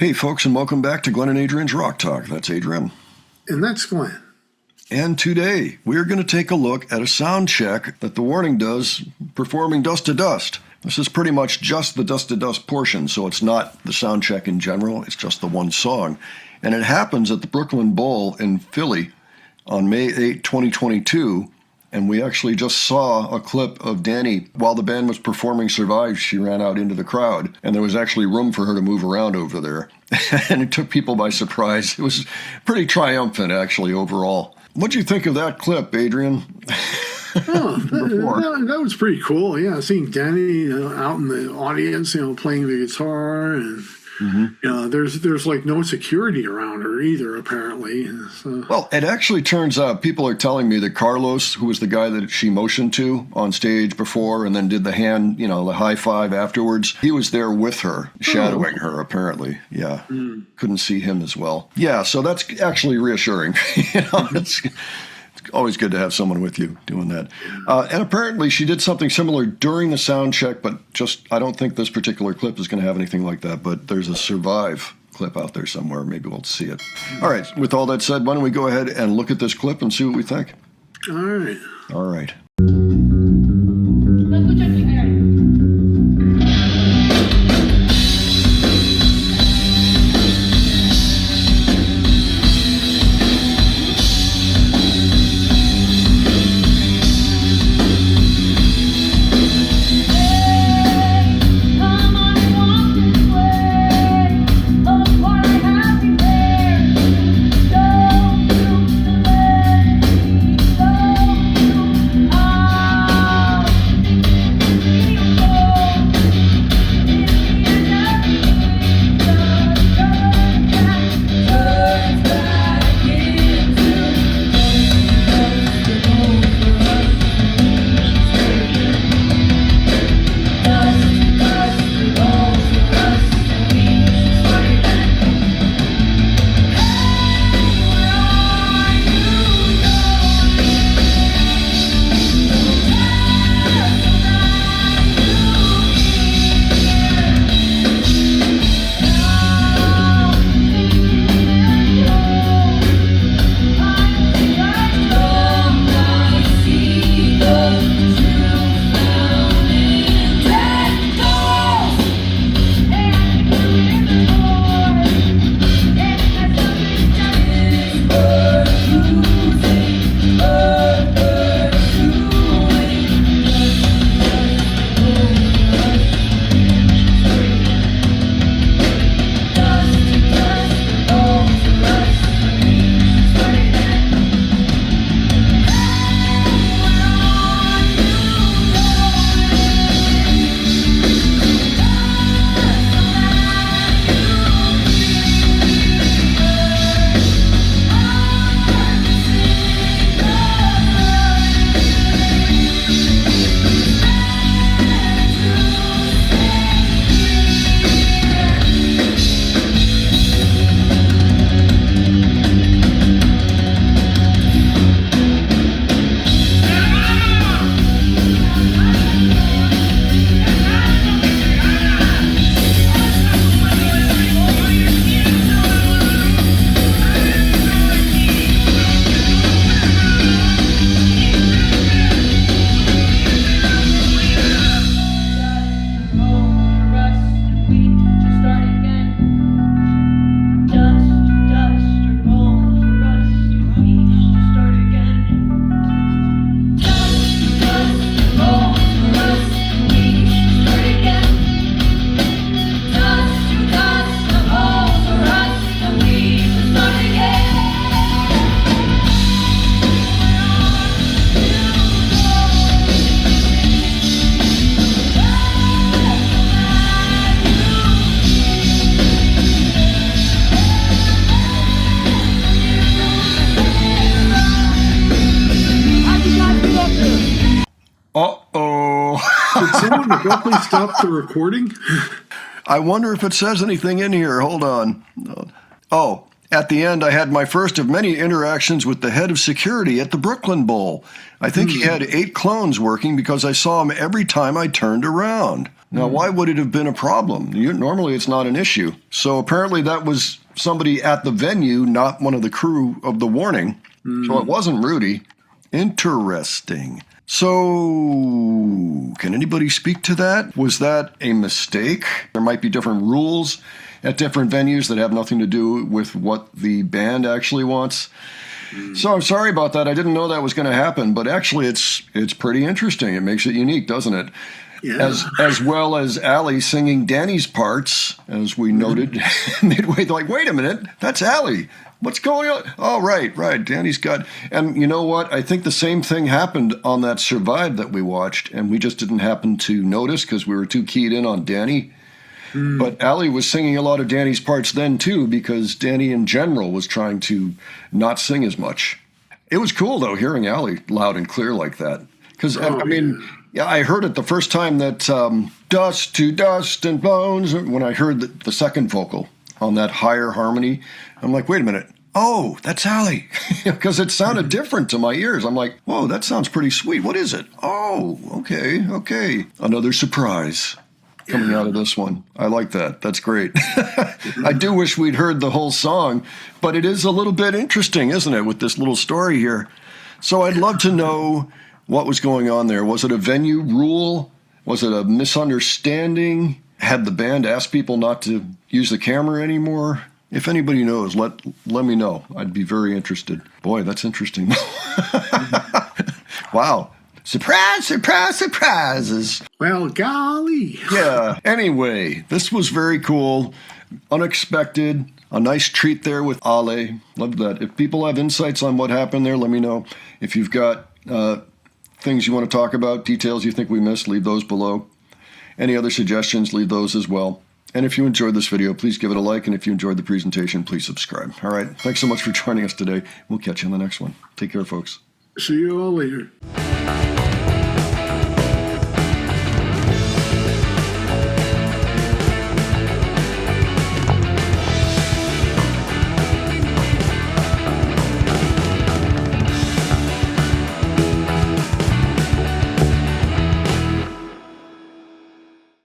Hey, folks, and welcome back to Glenn and Adrian's Rock Talk. That's Adrian. And that's Glenn. And today, we're going to take a look at a sound check that The Warning does performing Dust to Dust. This is pretty much just the Dust to Dust portion, so it's not the sound check in general, it's just the one song. And it happens at the Brooklyn Bowl in Philly on May 8, 2022. And we actually just saw a clip of Dany while the band was performing Survive. She ran out into the crowd, and there was actually room for her to move around over there. And it took people by surprise. It was pretty triumphant, actually, overall. What'd you think of that clip, Adrian? That was pretty cool. Yeah, seeing Dany out in the audience, playing the guitar, and there's like no security around her either, apparently. So. Well, it actually turns out people are telling me that Carlos, who was the guy that she motioned to on stage before and then did the hand, the high five afterwards, he was there with her, shadowing her, apparently. Yeah. Couldn't see him as well. Yeah, so that's actually reassuring. It's always good to have someone with you doing that. And apparently she did something similar during the sound check, but I don't think this particular clip is going to have anything like that. But there's a Survive clip out there somewhere. Maybe we'll see it. All right. With all that said, why don't we go ahead and look at this clip and see what we think? All right. All right. Did someone abruptly stop the recording? I wonder if it says anything in here. Hold on. Oh, At the end, I had my first of many interactions with the head of security at the Brooklyn Bowl. I think he had 8 clones working because I saw him every time I turned around. Now, why would it have been a problem? Normally, it's not an issue. So apparently that was somebody at the venue, not one of the crew of the warning. So it wasn't Rudy. Interesting. So can anybody speak to that? Was that a mistake? There might be different rules at different venues that have nothing to do with what the band actually wants. So I'm sorry about that. I didn't know that was going to happen, but actually it's pretty interesting. It makes it unique, doesn't it? Yeah. As well as Allie singing Dany's parts, as we noted midway. Like, wait a minute, that's Allie. What's going on? Oh, right. Dany's got... And you know what? I think the same thing happened on that Survive that we watched, and we just didn't happen to notice because we were too keyed in on Dany. But Allie was singing a lot of Dany's parts then, too, because Dany in general was trying to not sing as much. It was cool, though, hearing Allie loud and clear like that. Because, yeah, I heard it the first time that dust to dust and bones, when I heard the second vocal on that higher harmony, I'm like, wait a minute. Oh, that's Allie. Because it sounded different to my ears. I'm like, whoa, that sounds pretty sweet. What is it? Oh, okay. Another surprise coming out of this one. I like that. That's great. I do wish we'd heard the whole song, but it is a little bit interesting, isn't it, with this little story here? So I'd love to know what was going on there. Was it a venue rule? Was it a misunderstanding? Had the band asked people not to use the camera anymore? If anybody knows, let me know. I'd be very interested. Boy, that's interesting. Wow. Surprise, surprise, surprises. Well, golly. Yeah. Anyway, this was very cool. Unexpected. A nice treat there with Ale. Love that. If people have insights on what happened there, let me know. If you've got things you want to talk about, details you think we missed, leave those below. Any other suggestions, leave those as well. And if you enjoyed this video, please give it a like. And if you enjoyed the presentation, please subscribe. All right. Thanks so much for joining us today. We'll catch you in the next one. Take care, folks. See you all later.